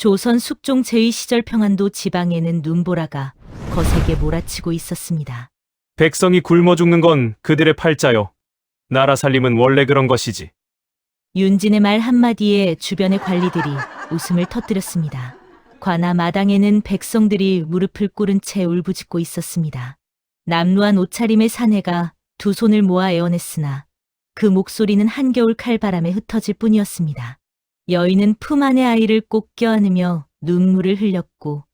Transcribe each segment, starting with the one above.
조선 숙종 제위 시절 평안도 지방에는 눈보라가 거세게 몰아치고 있었습니다. 백성이 굶어 죽는 건 그들의 팔자요. 나라 살림은 원래 그런 것이지. 윤진의 말 한마디에 주변의 관리들이 웃음을 터뜨렸습니다. 관아 마당에는 백성들이 무릎을 꿇은 채 울부짖고 있었습니다. 남루한 옷차림의 사내가 두 손을 모아 애원했으나 그 목소리는 한겨울 칼바람에 흩어질 뿐이었습니다. 여인은 품 안의 아이를 꼭 껴안으며 눈물을 흘렸고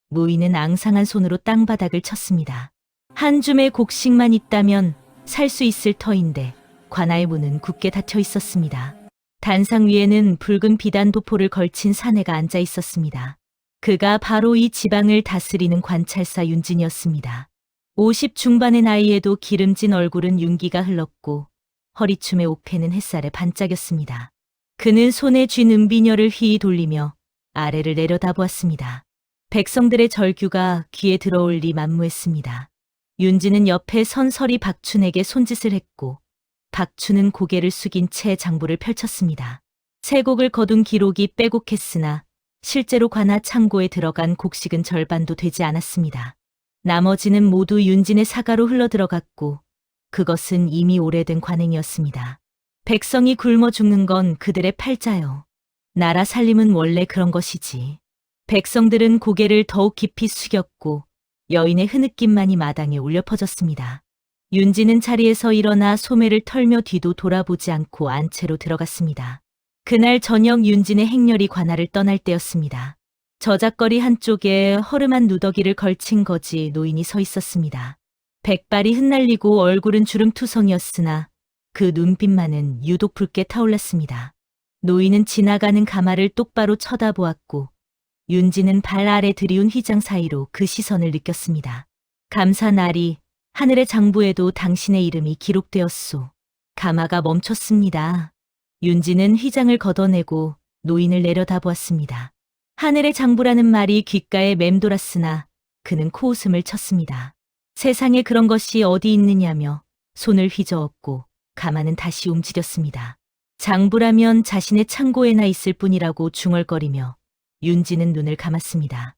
무인은 앙상한 손으로 땅바닥을 쳤습니다. 한 줌의 곡식만 있다면 살 수 있을 터인데 관아의 문은 굳게 닫혀 있었습니다. 단상 위에는 붉은 비단 도포를 걸친 사내가 앉아 있었습니다. 그가 바로 이 지방을 다스리는 관찰사 윤진이었습니다. 50 중반의 나이에도 기름진 얼굴은 윤기가 흘렀고 허리춤의 옥패는 햇살에 반짝였습니다. 그는 손에 쥔 은비녀를 휘이 돌리며 아래를 내려다보았습니다. 백성들의 절규가 귀에 들어올리 만무했습니다. 윤진은 옆에 선 서리 박춘에게 손짓을 했고 박춘은 고개를 숙인 채 장부를 펼쳤습니다. 세 곡을 거둔 기록이 빼곡했으나 실제로 관아 창고에 들어간 곡식은 절반도 되지 않았습니다. 나머지는 모두 윤진의 사가로 흘러들어갔고 그것은 이미 오래된 관행이었습니다. 백성이 굶어 죽는 건 그들의 팔자요. 나라 살림은 원래 그런 것이지. 백성들은 고개를 더욱 깊이 숙였고 여인의 흐느낌만이 마당에 울려 퍼졌습니다. 윤진은 자리에서 일어나 소매를 털며 뒤도 돌아보지 않고 안채로 들어갔습니다. 그날 저녁 윤진의 행렬이 관아를 떠날 때였습니다. 저작거리 한쪽에 허름한 누더기를 걸친 거지 노인이 서 있었습니다. 백발이 흩날리고 얼굴은 주름투성이었으나 그 눈빛만은 유독 붉게 타올랐습니다. 노인은 지나가는 가마를 똑바로 쳐다보았고 윤진은 발 아래 들이운 휘장 사이로 그 시선을 느꼈습니다. 감사나리, 하늘의 장부에도 당신의 이름이 기록되었소. 가마가 멈췄습니다. 윤진은 휘장을 걷어내고 노인을 내려다보았습니다. 하늘의 장부라는 말이 귓가에 맴돌았으나 그는 코웃음을 쳤습니다. 세상에 그런 것이 어디 있느냐며 손을 휘저었고 가마는 다시 움직였습니다. 장부라면 자신의 창고에나 있을 뿐이라고 중얼거리며 윤진은 눈을 감았습니다.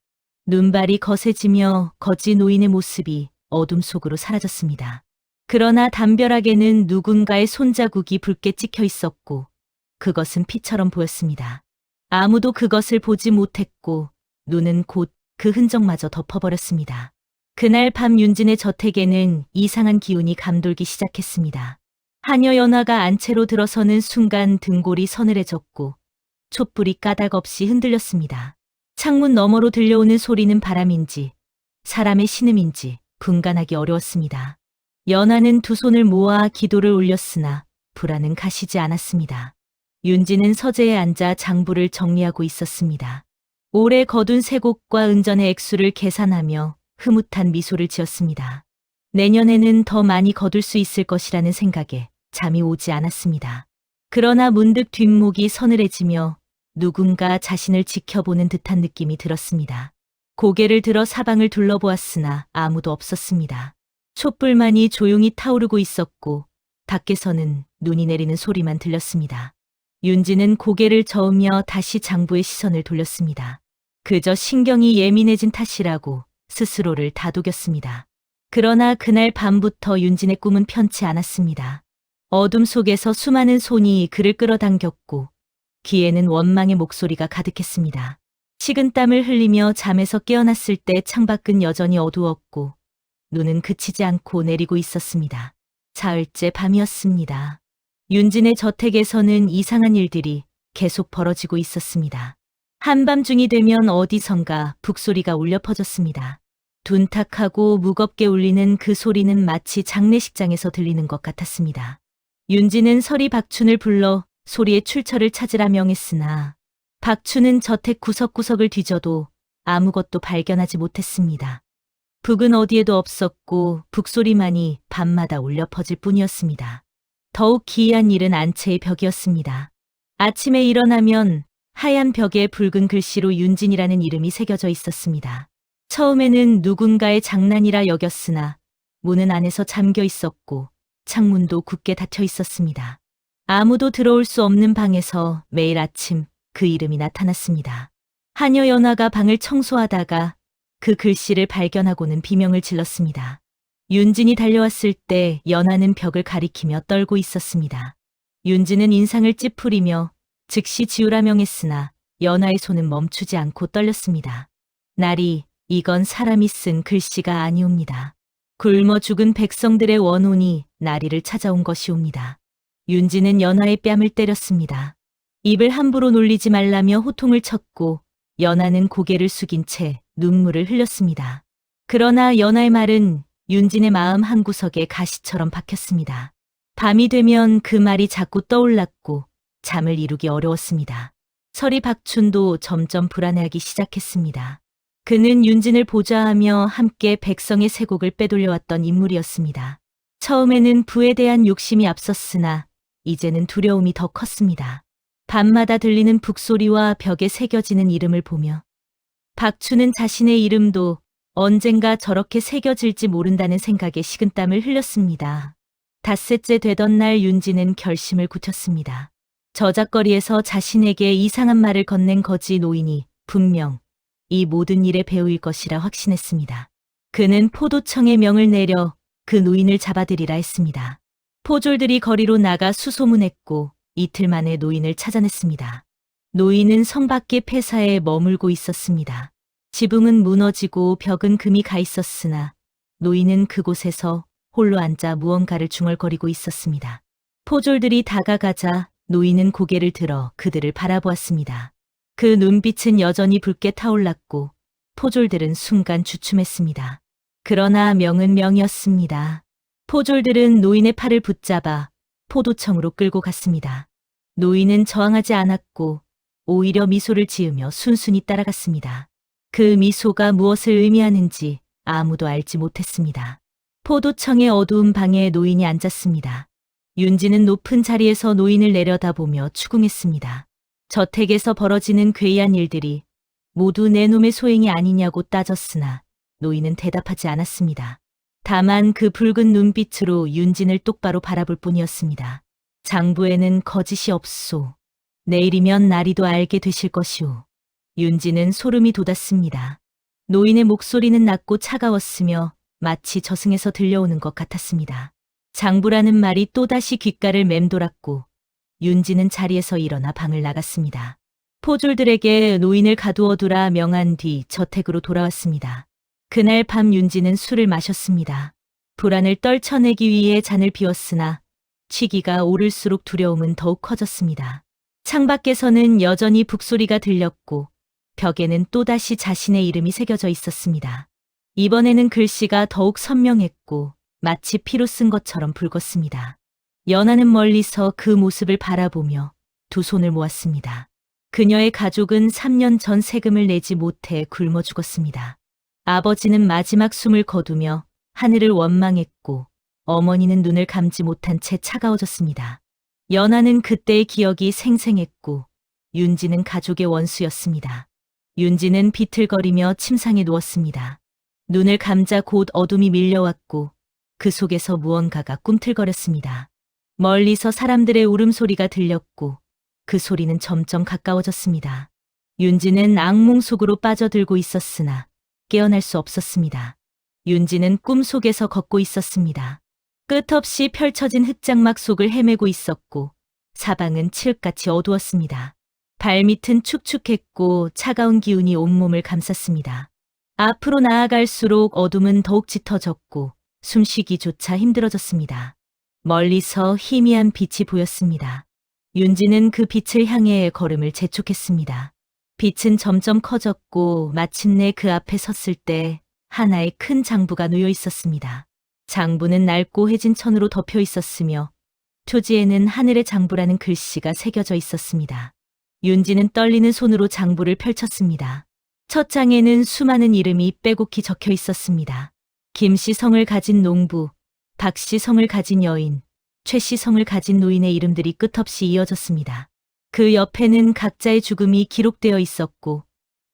눈발이 거세지며 거지 노인의 모습이 어둠 속으로 사라졌습니다. 그러나 담벼락에는 누군가의 손자국이 붉게 찍혀 있었고 그것은 피처럼 보였습니다. 아무도 그것을 보지 못했고 눈은 곧 그 흔적마저 덮어버렸습니다. 그날 밤 윤진의 저택에는 이상한 기운이 감돌기 시작했습니다. 하녀 연화가 안채로 들어서는 순간 등골이 서늘해졌고 촛불이 까닭없이 흔들렸습니다. 창문 너머로 들려오는 소리는 바람인지 사람의 신음인지 분간하기 어려웠습니다. 연화는 두 손을 모아 기도를 올렸으나 불안은 가시지 않았습니다. 윤진은 서재에 앉아 장부를 정리하고 있었습니다. 오래 거둔 세곡과 은전의 액수를 계산하며 흐뭇한 미소를 지었습니다. 내년에는 더 많이 거둘 수 있을 것이라는 생각에 잠이 오지 않았습니다. 그러나 문득 뒷목이 서늘해지며 누군가 자신을 지켜보는 듯한 느낌이 들었습니다. 고개를 들어 사방을 둘러보았으나 아무도 없었습니다. 촛불만이 조용히 타오르고 있었고 밖에서는 눈이 내리는 소리만 들렸습니다. 윤진은 고개를 저으며 다시 장부의 시선을 돌렸습니다. 그저 신경이 예민해진 탓이라고 스스로를 다독였습니다. 그러나 그날 밤부터 윤진의 꿈은 편치 않았습니다. 어둠 속에서 수많은 손이 그를 끌어당겼고 귀에는 원망의 목소리가 가득했습니다. 식은땀을 흘리며 잠에서 깨어났을 때 창밖은 여전히 어두웠고 눈은 그치지 않고 내리고 있었습니다. 사흘째 밤이었습니다. 윤진의 저택에서는 이상한 일들이 계속 벌어지고 있었습니다. 한밤중이 되면 어디선가 북소리가 울려 퍼졌습니다. 둔탁하고 무겁게 울리는 그 소리는 마치 장례식장에서 들리는 것 같았습니다. 윤진은 서리 박춘을 불러 소리의 출처를 찾으라 명했으나 박춘은 저택 구석구석을 뒤져도 아무것도 발견하지 못했습니다. 북은 어디에도 없었고 북소리만이 밤마다 울려 퍼질 뿐이었습니다. 더욱 기이한 일은 안채의 벽이었습니다. 아침에 일어나면 하얀 벽에 붉은 글씨로 윤진이라는 이름이 새겨져 있었습니다. 처음에는 누군가의 장난이라 여겼으나 문은 안에서 잠겨 있었고 창문도 굳게 닫혀 있었습니다. 아무도 들어올 수 없는 방에서 매일 아침 그 이름이 나타났습니다. 하녀 연화가 방을 청소하다가 그 글씨를 발견하고는 비명을 질렀습니다. 윤진이 달려왔을 때 연화는 벽을 가리키며 떨고 있었습니다. 윤진은 인상을 찌푸리며 즉시 지우라 명했으나 연화의 손은 멈추지 않고 떨렸습니다. 나리, 이건 사람이 쓴 글씨가 아니옵니다. 굶어 죽은 백성들의 원혼이 나리를 찾아온 것이옵니다. 윤진은 연화의 뺨을 때렸습니다. 입을 함부로 놀리지 말라며 호통을 쳤고 연화는 고개를 숙인 채 눈물을 흘렸습니다. 그러나 연화의 말은 윤진의 마음 한구석에 가시처럼 박혔습니다. 밤이 되면 그 말이 자꾸 떠올랐고 잠을 이루기 어려웠습니다. 서리 박춘도 점점 불안해하기 시작했습니다. 그는 윤진을 보좌하며 함께 백성의 세곡을 빼돌려왔던 인물이었습니다. 처음에는 부에 대한 욕심이 앞섰으나 이제는 두려움이 더 컸습니다. 밤마다 들리는 북소리와 벽에 새겨지는 이름을 보며 박춘은 자신의 이름도 언젠가 저렇게 새겨질지 모른다는 생각에 식은땀을 흘렸습니다. 닷새째 되던 날 윤진은 결심을 굳혔습니다. 저작거리에서 자신에게 이상한 말을 건넨 거지 노인이 분명 이 모든 일의 배우일 것이라 확신했습니다. 그는 포도청에 명을 내려 그 노인을 잡아들이라 했습니다. 포졸들이 거리로 나가 수소문했고 이틀 만에 노인을 찾아냈습니다. 노인은 성 밖의 폐사에 머물고 있었습니다. 지붕은 무너지고 벽은 금이 가 있었으나 노인은 그곳에서 홀로 앉아 무언가를 중얼거리고 있었습니다. 포졸들이 다가가자 노인은 고개를 들어 그들을 바라보았습니다. 그 눈빛은 여전히 붉게 타올랐고 포졸들은 순간 주춤했습니다. 그러나 명은 명이었습니다. 포졸들은 노인의 팔을 붙잡아 포도청으로 끌고 갔습니다. 노인은 저항하지 않았고 오히려 미소를 지으며 순순히 따라갔습니다. 그 미소가 무엇을 의미하는지 아무도 알지 못했습니다. 포도청의 어두운 방에 노인이 앉았습니다. 윤진은 높은 자리에서 노인을 내려다보며 추궁했습니다. 저택에서 벌어지는 괴이한 일들이 모두 내 놈의 소행이 아니냐고 따졌으나 노인은 대답하지 않았습니다. 다만 그 붉은 눈빛으로 윤진을 똑바로 바라볼 뿐이었습니다. 장부에는 거짓이 없소. 내일이면 나리도 알게 되실 것이오. 윤진은 소름이 돋았습니다. 노인의 목소리는 낮고 차가웠으며 마치 저승에서 들려오는 것 같았습니다. 장부라는 말이 또다시 귓가를 맴돌았고 윤진은 자리에서 일어나 방을 나갔습니다. 포졸들에게 노인을 가두어두라 명한 뒤 저택으로 돌아왔습니다. 그날 밤 윤진은 술을 마셨습니다. 불안을 떨쳐내기 위해 잔을 비웠으나 취기가 오를수록 두려움은 더욱 커졌습니다. 창밖에서는 여전히 북소리가 들렸고 벽에는 또다시 자신의 이름이 새겨져 있었습니다. 이번에는 글씨가 더욱 선명했고 마치 피로 쓴 것처럼 붉었습니다. 연하는 멀리서 그 모습을 바라보며 두 손을 모았습니다. 그녀의 가족은 3년 전 세금을 내지 못해 굶어 죽었습니다. 아버지는 마지막 숨을 거두며 하늘을 원망했고 어머니는 눈을 감지 못한 채 차가워졌습니다. 연하는 그때의 기억이 생생했고 윤지는 가족의 원수였습니다. 윤지는 비틀거리며 침상에 누웠습니다. 눈을 감자 곧 어둠이 밀려왔고 그 속에서 무언가가 꿈틀거렸습니다. 멀리서 사람들의 울음소리가 들렸고 그 소리는 점점 가까워졌습니다. 윤지는 악몽 속으로 빠져들고 있었으나 깨어날 수 없었습니다. 윤지는 꿈 속에서 걷고 있었습니다. 끝없이 펼쳐진 흙장막 속을 헤매고 있었고 사방은 칠흑같이 어두웠습니다. 발밑은 축축했고 차가운 기운이 온몸을 감쌌습니다. 앞으로 나아갈수록 어둠은 더욱 짙어졌고 숨쉬기조차 힘들어졌습니다. 멀리서 희미한 빛이 보였습니다. 윤지는 그 빛을 향해 걸음을 재촉했습니다. 빛은 점점 커졌고 마침내 그 앞에 섰을 때 하나의 큰 장부가 놓여 있었습니다. 장부는 낡고 해진 천으로 덮여 있었으며 표지에는 하늘의 장부라는 글씨가 새겨져 있었습니다. 윤지는 떨리는 손으로 장부를 펼쳤습니다. 첫 장에는 수많은 이름이 빼곡히 적혀 있었습니다. 김씨 성을 가진 농부, 박씨 성을 가진 여인, 최씨 성을 가진 노인의 이름들이 끝없이 이어졌습니다. 그 옆에는 각자의 죽음이 기록되어 있었고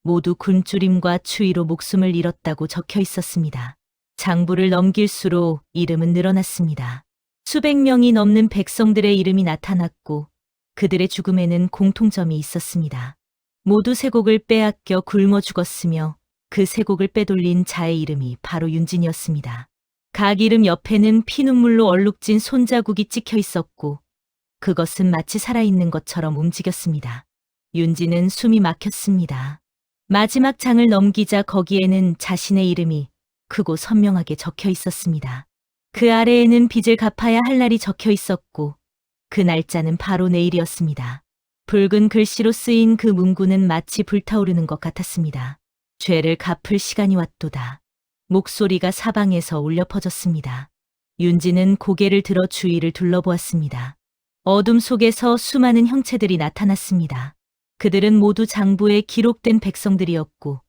모두 굶주림과 추위로 목숨을 잃었다고 적혀 있었습니다. 장부를 넘길수록 이름은 늘어났습니다. 수백 명이 넘는 백성들의 이름이 나타났고 그들의 죽음에는 공통점이 있었습니다. 모두 쇠곡을 빼앗겨 굶어 죽었으며 그 쇠곡을 빼돌린 자의 이름이 바로 윤진이었습니다. 각 이름 옆에는 피눈물로 얼룩진 손자국이 찍혀 있었고 그것은 마치 살아있는 것처럼 움직였습니다. 윤진은 숨이 막혔습니다. 마지막 장을 넘기자 거기에는 자신의 이름이 크고 선명하게 적혀 있었습니다. 그 아래에는 빚을 갚아야 할 날이 적혀 있었고 그 날짜는 바로 내일이었습니다. 붉은 글씨로 쓰인 그 문구는 마치 불타오르는 것 같았습니다. 죄를 갚을 시간이 왔도다. 목소리가 사방에서 울려 퍼졌습니다. 윤진은 고개를 들어 주위를 둘러보았습니다. 어둠 속에서 수많은 형체들이 나타났습니다. 그들은 모두 장부에 기록된 백성들이었고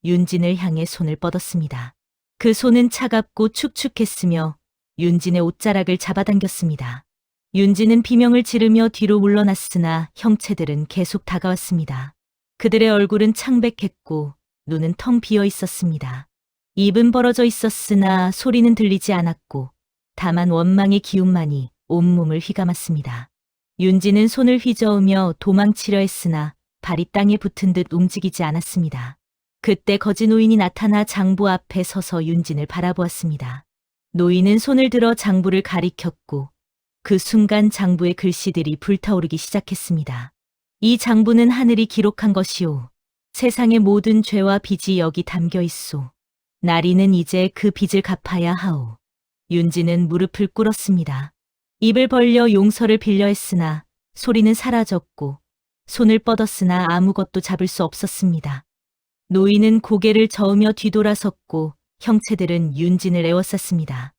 윤진을 향해 손을 뻗었습니다. 그 손은 차갑고 축축했으며 윤진의 옷자락을 잡아당겼습니다. 윤진은 비명을 지르며 뒤로 물러났으나 형체들은 계속 다가왔습니다. 그들의 얼굴은 창백했고 눈은 텅 비어 있었습니다. 입은 벌어져 있었으나 소리는 들리지 않았고 다만 원망의 기운만이 온몸을 휘감았습니다. 윤진은 손을 휘저으며 도망치려 했으나 발이 땅에 붙은 듯 움직이지 않았습니다. 그때 거지 노인이 나타나 장부 앞에 서서 윤진을 바라보았습니다. 노인은 손을 들어 장부를 가리켰고 그 순간 장부의 글씨들이 불타오르기 시작했습니다. 이 장부는 하늘이 기록한 것이오. 세상의 모든 죄와 빚이 여기 담겨 있소. 나리는 이제 그 빚을 갚아야 하오. 윤진은 무릎을 꿇었습니다. 입을 벌려 용서를 빌려 했으나 소리는 사라졌고 손을 뻗었으나 아무것도 잡을 수 없었습니다. 노인은 고개를 저으며 뒤돌아섰고 형체들은 윤진을 에워쌌습니다.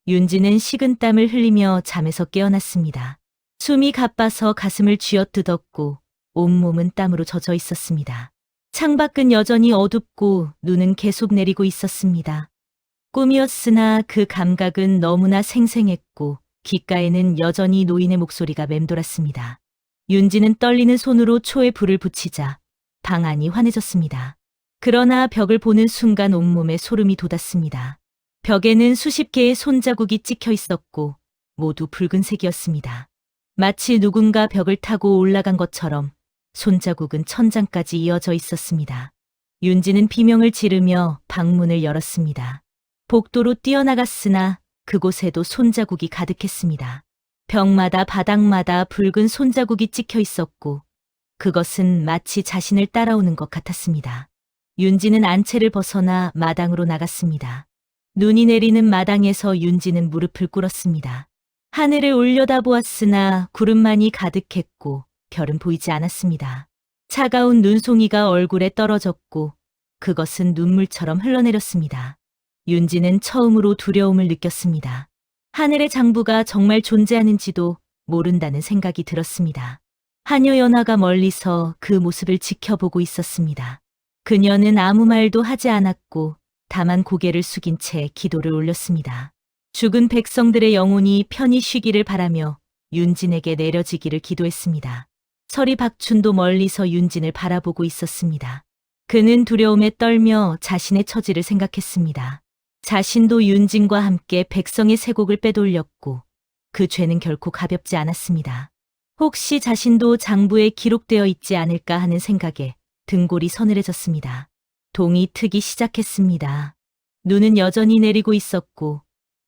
윤진은 식은땀을 흘리며 잠에서 깨어났습니다. 숨이 가빠서 가슴을 쥐어뜯었고 온몸은 땀으로 젖어 있었습니다. 창밖은 여전히 어둡고 눈은 계속 내리고 있었습니다. 꿈이었으나 그 감각은 너무나 생생했고 귓가에는 여전히 노인의 목소리가 맴돌았습니다. 윤진은 떨리는 손으로 초에 불을 붙이자 방 안이 환해졌습니다. 그러나 벽을 보는 순간 온몸에 소름이 돋았습니다. 벽에는 수십 개의 손자국이 찍혀 있었고 모두 붉은색이었습니다. 마치 누군가 벽을 타고 올라간 것처럼 손자국은 천장까지 이어져 있었습니다. 윤진은 비명을 지르며 방문을 열었습니다. 복도로 뛰어나갔으나 그곳에도 손자국이 가득했습니다. 벽마다 바닥마다 붉은 손자국이 찍혀 있었고 그것은 마치 자신을 따라오는 것 같았습니다. 윤진은 안채를 벗어나 마당으로 나갔습니다. 눈이 내리는 마당에서 윤진은 무릎을 꿇었습니다. 하늘을 올려다보았으나 구름만이 가득했고 별은 보이지 않았습니다. 차가운 눈송이가 얼굴에 떨어졌고 그것은 눈물처럼 흘러내렸습니다. 윤진은 처음으로 두려움을 느꼈습니다. 하늘의 장부가 정말 존재하는지도 모른다는 생각이 들었습니다. 하녀 연화가 멀리서 그 모습을 지켜보고 있었습니다. 그녀는 아무 말도 하지 않았고 다만 고개를 숙인 채 기도를 올렸습니다. 죽은 백성들의 영혼이 편히 쉬기를 바라며 윤진에게 내려지기를 기도했습니다. 서리 박춘도 멀리서 윤진을 바라보고 있었습니다. 그는 두려움에 떨며 자신의 처지를 생각했습니다. 자신도 윤진과 함께 백성의 쇠곡을 빼돌렸고 그 죄는 결코 가볍지 않았습니다. 혹시 자신도 장부에 기록되어 있지 않을까 하는 생각에 등골이 서늘해졌습니다. 동이 트기 시작했습니다. 눈은 여전히 내리고 있었고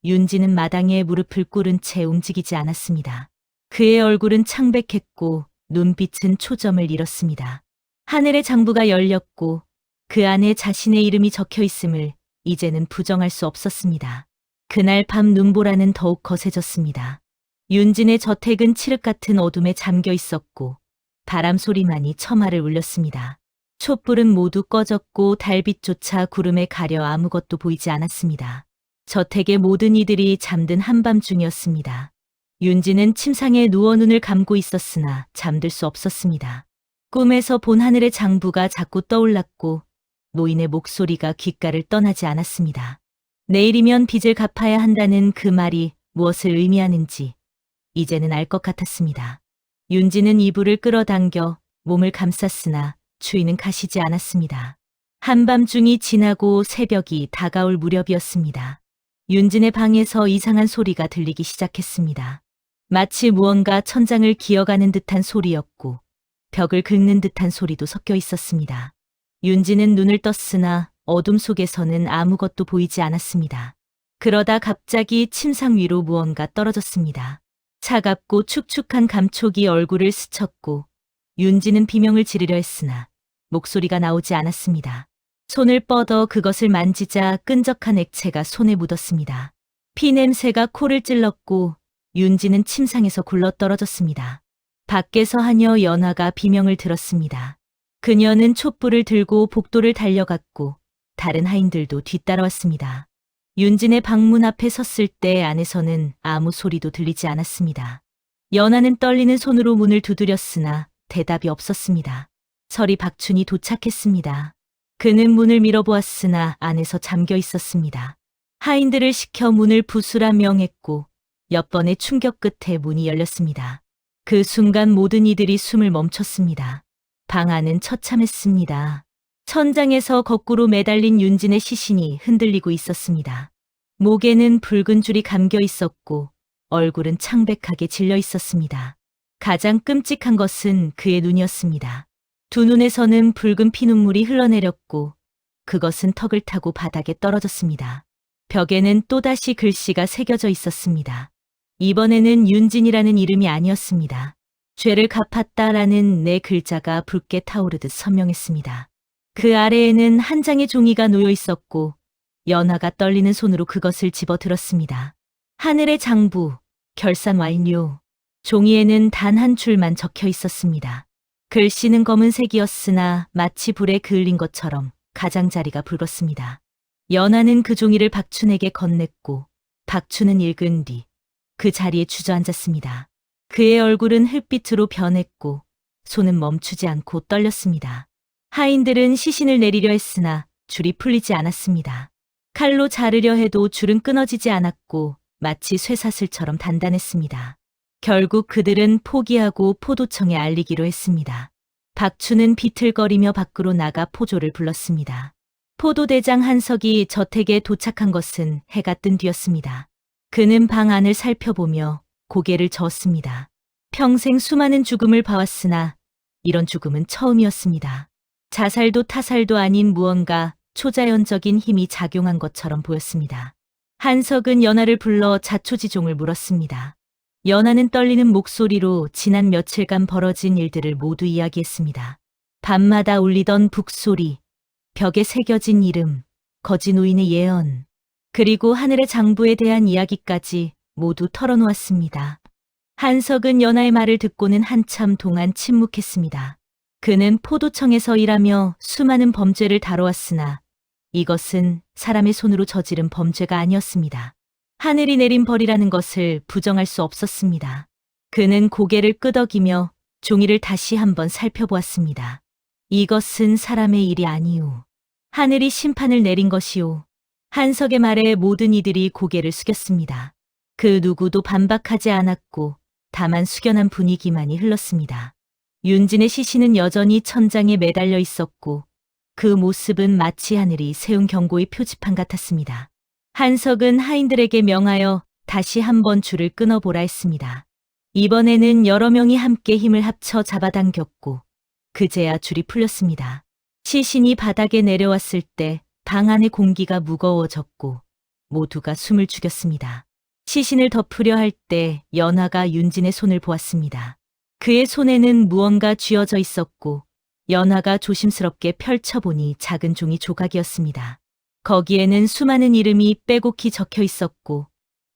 윤진은 마당에 무릎을 꿇은 채 움직이지 않았습니다. 그의 얼굴은 창백했고 눈빛은 초점을 잃었습니다. 하늘의 장부가 열렸고 그 안에 자신의 이름이 적혀 있음을 이제는 부정할 수 없었습니다. 그날 밤 눈보라는 더욱 거세졌습니다. 윤진의 저택은 칠흑 같은 어둠에 잠겨 있었고 바람 소리만이 처마를 울렸습니다. 촛불은 모두 꺼졌고 달빛조차 구름에 가려 아무것도 보이지 않았습니다. 저택의 모든 이들이 잠든 한밤중이었습니다. 윤진은 침상에 누워 눈을 감고 있었으나 잠들 수 없었습니다. 꿈에서 본 하늘의 장부가 자꾸 떠올랐고 노인의 목소리가 귓가를 떠나지 않았습니다. 내일이면 빚을 갚아야 한다는 그 말이 무엇을 의미하는지 이제는 알 것 같았습니다. 윤진은 이불을 끌어당겨 몸을 감쌌으나 추위는 가시지 않았습니다. 한밤중이 지나고 새벽이 다가올 무렵이었습니다. 윤진의 방에서 이상한 소리가 들리기 시작했습니다. 마치 무언가 천장을 기어가는 듯한 소리였고 벽을 긁는 듯한 소리도 섞여 있었습니다. 윤지는 눈을 떴으나 어둠 속에서는 아무것도 보이지 않았습니다. 그러다 갑자기 침상 위로 무언가 떨어졌습니다. 차갑고 축축한 감촉이 얼굴을 스쳤고 윤지는 비명을 지르려 했으나 목소리가 나오지 않았습니다. 손을 뻗어 그것을 만지자 끈적한 액체가 손에 묻었습니다. 피 냄새가 코를 찔렀고 윤지는 침상에서 굴러떨어졌습니다. 밖에서 하녀 연화가 비명을 들었습니다. 그녀는 촛불을 들고 복도를 달려갔고 다른 하인들도 뒤따라왔습니다. 윤진의 방문 앞에 섰을 때 안에서는 아무 소리도 들리지 않았습니다. 연하는 떨리는 손으로 문을 두드렸으나 대답이 없었습니다. 서리 박춘이 도착했습니다. 그는 문을 밀어보았으나 안에서 잠겨 있었습니다. 하인들을 시켜 문을 부수라 명했고 몇 번의 충격 끝에 문이 열렸습니다. 그 순간 모든 이들이 숨을 멈췄습니다. 방 안은 처참했습니다. 천장에서 거꾸로 매달린 윤진의 시신이 흔들리고 있었습니다. 목에는 붉은 줄이 감겨 있었고 얼굴은 창백하게 질려 있었습니다. 가장 끔찍한 것은 그의 눈이었습니다. 두 눈에서는 붉은 피눈물이 흘러내렸고 그것은 턱을 타고 바닥에 떨어졌습니다. 벽에는 또다시 글씨가 새겨져 있었습니다. 이번에는 윤진이라는 이름이 아니었습니다. 죄를 갚았다라는 네 글자가 붉게 타오르듯 선명했습니다. 그 아래에는 한 장의 종이가 놓여 있었고 연화가 떨리는 손으로 그것을 집어들었습니다. 하늘의 장부, 결산 완료. 종이에는 단 한 줄만 적혀 있었습니다. 글씨는 검은색이었으나 마치 불에 그을린 것처럼 가장자리가 붉었습니다. 연화는 그 종이를 박춘에게 건넸고 박춘은 읽은 뒤 그 자리에 주저앉았습니다. 그의 얼굴은 흙빛으로 변했고 손은 멈추지 않고 떨렸습니다. 하인들은 시신을 내리려 했으나 줄이 풀리지 않았습니다. 칼로 자르려 해도 줄은 끊어지지 않았고 마치 쇠사슬처럼 단단했습니다. 결국 그들은 포기하고 포도청에 알리기로 했습니다. 박춘은 비틀거리며 밖으로 나가 포조를 불렀습니다. 포도대장 한석이 저택에 도착한 것은 해가 뜬 뒤였습니다. 그는 방 안을 살펴보며 고개를 저었습니다. 평생 수많은 죽음을 봐왔으나 이런 죽음은 처음이었습니다. 자살도 타살도 아닌 무언가 초자연적인 힘이 작용한 것처럼 보였습니다. 한석은 연하를 불러 자초지종을 물었습니다. 연하는 떨리는 목소리로 지난 며칠간 벌어진 일들을 모두 이야기했습니다. 밤마다 울리던 북소리, 벽에 새겨진 이름, 거지 노인의 예언, 그리고 하늘의 장부에 대한 이야기까지 모두 털어놓았습니다. 한석은 연하의 말을 듣고는 한참 동안 침묵했습니다. 그는 포도청에서 일하며 수많은 범죄를 다뤄왔으나 이것은 사람의 손으로 저지른 범죄가 아니었습니다. 하늘이 내린 벌이라는 것을 부정할 수 없었습니다. 그는 고개를 끄덕이며 종이를 다시 한번 살펴보았습니다. 이것은 사람의 일이 아니오. 하늘이 심판을 내린 것이오. 한석의 말에 모든 이들이 고개를 숙였습니다. 그 누구도 반박하지 않았고 다만 숙연한 분위기만이 흘렀습니다. 윤진의 시신은 여전히 천장에 매달려 있었고 그 모습은 마치 하늘이 세운 경고의 표지판 같았습니다. 한석은 하인들에게 명하여 다시 한번 줄을 끊어보라 했습니다. 이번에는 여러 명이 함께 힘을 합쳐 잡아당겼고 그제야 줄이 풀렸습니다. 시신이 바닥에 내려왔을 때 방 안의 공기가 무거워졌고 모두가 숨을 죽였습니다. 시신을 덮으려 할 때 연하가 윤진의 손을 보았습니다. 그의 손에는 무언가 쥐어져 있었고 연하가 조심스럽게 펼쳐보니 작은 종이 조각이었습니다. 거기에는 수많은 이름이 빼곡히 적혀 있었고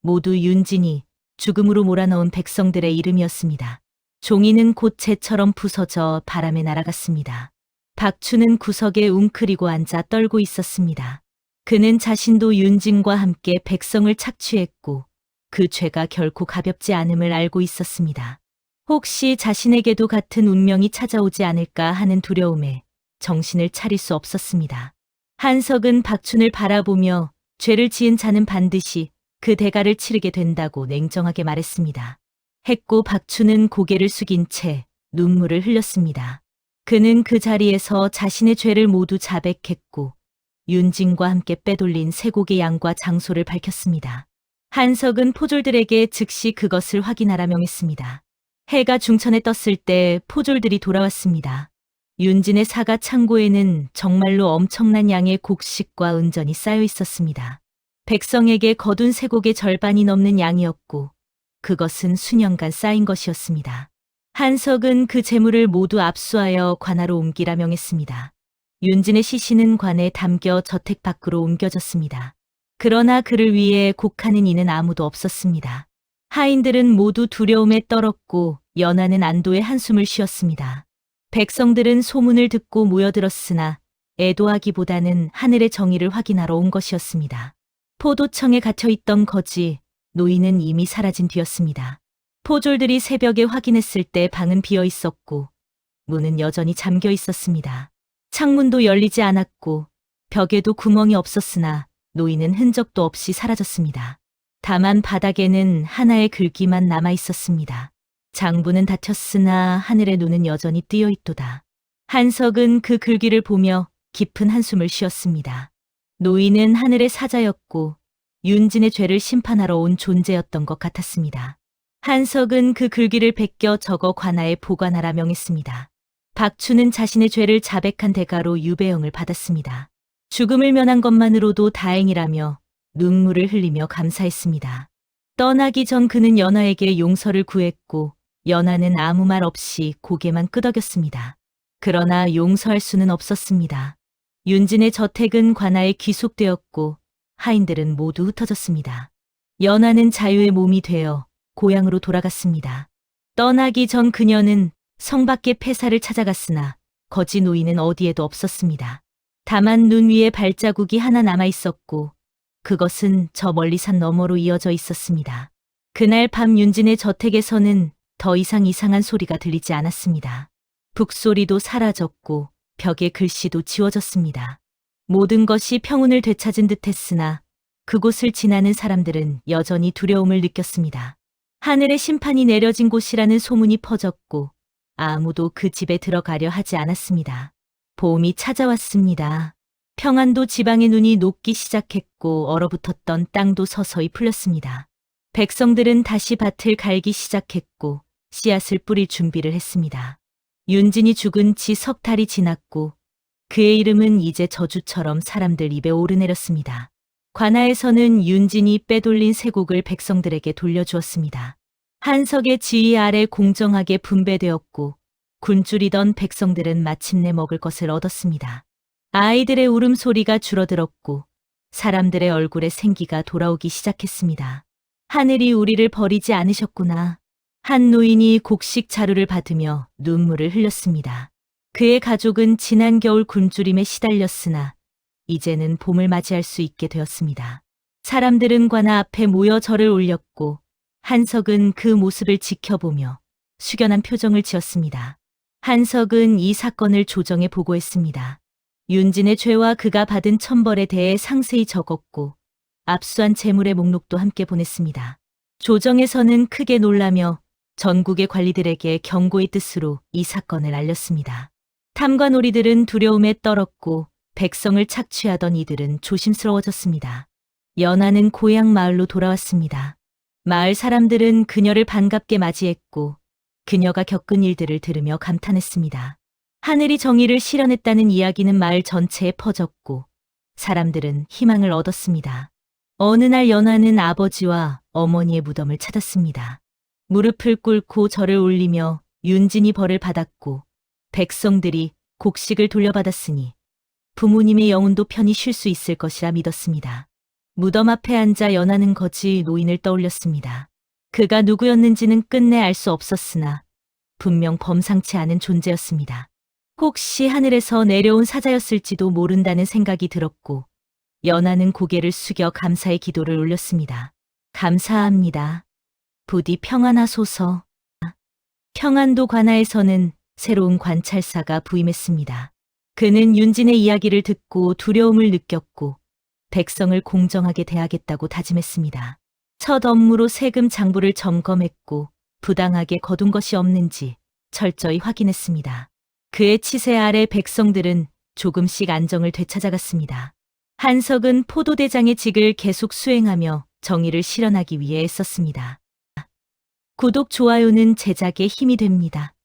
모두 윤진이 죽음으로 몰아넣은 백성들의 이름이었습니다. 종이는 곧 재처럼 부서져 바람에 날아갔습니다. 박춘은 구석에 웅크리고 앉아 떨고 있었습니다. 그는 자신도 윤진과 함께 백성을 착취했고 그 죄가 결코 가볍지 않음을 알고 있었습니다. 혹시 자신에게도 같은 운명이 찾아오지 않을까 하는 두려움에 정신을 차릴 수 없었습니다. 한석은 박춘을 바라보며 죄를 지은 자는 반드시 그 대가를 치르게 된다고 냉정하게 말했습니다. 했고 박춘은 고개를 숙인 채 눈물을 흘렸습니다. 그는 그 자리에서 자신의 죄를 모두 자백했고 윤진과 함께 빼돌린 쇠고기 양과 장소를 밝혔습니다. 한석은 포졸들에게 즉시 그것을 확인하라 명했습니다. 해가 중천에 떴을 때 포졸들이 돌아왔습니다. 윤진의 사가 창고에는 정말로 엄청난 양의 곡식과 은전이 쌓여 있었습니다. 백성에게 거둔 쇠곡의 절반이 넘는 양이었고 그것은 수년간 쌓인 것이었습니다. 한석은 그 재물을 모두 압수하여 관하로 옮기라 명했습니다. 윤진의 시신은 관에 담겨 저택 밖으로 옮겨졌습니다. 그러나 그를 위해 곡하는 이는 아무도 없었습니다. 하인들은 모두 두려움에 떨었고 연하는 안도의 한숨을 쉬었습니다. 백성들은 소문을 듣고 모여들었으나 애도하기보다는 하늘의 정의를 확인하러 온 것이었습니다. 포도청에 갇혀있던 거지, 노인은 이미 사라진 뒤였습니다. 포졸들이 새벽에 확인했을 때 방은 비어 있었고 문은 여전히 잠겨 있었습니다. 창문도 열리지 않았고 벽에도 구멍이 없었으나 노인은 흔적도 없이 사라졌습니다. 다만 바닥에는 하나의 글귀만 남아 있었습니다. 장부는 닫혔으나 하늘의 눈은 여전히 뜨여 있도다. 한석은 그 글귀를 보며 깊은 한숨을 쉬었습니다. 노인은 하늘의 사자였고 윤진의 죄를 심판하러 온 존재였던 것 같았습니다. 한석은 그 글귀를 베껴 적어 관아에 보관하라 명했습니다. 박추는 자신의 죄를 자백한 대가로 유배형을 받았습니다. 죽음을 면한 것만으로도 다행이라며 눈물을 흘리며 감사했습니다. 떠나기 전 그는 연하에게 용서를 구했고 연하는 아무 말 없이 고개만 끄덕였습니다. 그러나 용서할 수는 없었습니다. 윤진의 저택은 관아에 귀속되었고 하인들은 모두 흩어졌습니다. 연하는 자유의 몸이 되어 고향으로 돌아갔습니다. 떠나기 전 그녀는 성 밖의 폐사를 찾아갔으나 거지 노인은 어디에도 없었습니다. 다만 눈 위에 발자국이 하나 남아 있었고 그것은 저 멀리 산 너머로 이어져 있었습니다. 그날 밤 윤진의 저택에서는 더 이상 이상한 소리가 들리지 않았습니다. 북소리도 사라졌고 벽의 글씨도 지워졌습니다. 모든 것이 평온을 되찾은 듯했으나 그곳을 지나는 사람들은 여전히 두려움을 느꼈습니다. 하늘의 심판이 내려진 곳이라는 소문이 퍼졌고 아무도 그 집에 들어가려 하지 않았습니다. 봄이 찾아왔습니다. 평안도 지방의 눈이 녹기 시작했고 얼어붙었던 땅도 서서히 풀렸습니다. 백성들은 다시 밭을 갈기 시작했고 씨앗을 뿌릴 준비를 했습니다. 윤진이 죽은 지 석 달이 지났고 그의 이름은 이제 저주처럼 사람들 입에 오르내렸습니다. 관아에서는 윤진이 빼돌린 쇠곡을 백성들에게 돌려주었습니다. 한석의 지휘 아래 공정하게 분배되었고 굶주리던 백성들은 마침내 먹을 것을 얻었습니다. 아이들의 울음소리가 줄어들었고 사람들의 얼굴에 생기가 돌아오기 시작했습니다. 하늘이 우리를 버리지 않으셨구나. 한 노인이 곡식 자루를 받으며 눈물을 흘렸습니다. 그의 가족은 지난 겨울 굶주림에 시달렸으나 이제는 봄을 맞이할 수 있게 되었습니다. 사람들은 관아 앞에 모여 절을 올렸고 한석은 그 모습을 지켜보며 숙연한 표정을 지었습니다. 한석은 이 사건을 조정에 보고했습니다. 윤진의 죄와 그가 받은 천벌에 대해 상세히 적었고 압수한 재물의 목록도 함께 보냈습니다. 조정에서는 크게 놀라며 전국의 관리들에게 경고의 뜻으로 이 사건을 알렸습니다. 탐관오리들은 두려움에 떨었고 백성을 착취하던 이들은 조심스러워졌습니다. 연하는 고향 마을로 돌아왔습니다. 마을 사람들은 그녀를 반갑게 맞이했고 그녀가 겪은 일들을 들으며 감탄했습니다. 하늘이 정의를 실현했다는 이야기는 마을 전체에 퍼졌고 사람들은 희망을 얻었습니다. 어느 날 연하는 아버지와 어머니의 무덤을 찾았습니다. 무릎을 꿇고 절을 올리며 윤진이 벌을 받았고 백성들이 곡식을 돌려받았으니 부모님의 영혼도 편히 쉴 수 있을 것이라 믿었습니다. 무덤 앞에 앉아 연하는 거지 노인을 떠올렸습니다. 그가 누구였는지는 끝내 알 수 없었으나 분명 범상치 않은 존재였습니다. 혹시 하늘에서 내려온 사자였을지도 모른다는 생각이 들었고 연하는 고개를 숙여 감사의 기도를 올렸습니다. 감사합니다. 부디 평안하소서. 평안도 관아에서는 새로운 관찰사가 부임했습니다. 그는 윤진의 이야기를 듣고 두려움을 느꼈고 백성을 공정하게 대하겠다고 다짐했습니다. 첫 업무로 세금 장부를 점검했고 부당하게 거둔 것이 없는지 철저히 확인했습니다. 그의 치세 아래 백성들은 조금씩 안정을 되찾아갔습니다. 한석은 포도대장의 직을 계속 수행하며 정의를 실현하기 위해 애썼습니다. 구독, 좋아요는 제작에 힘이 됩니다.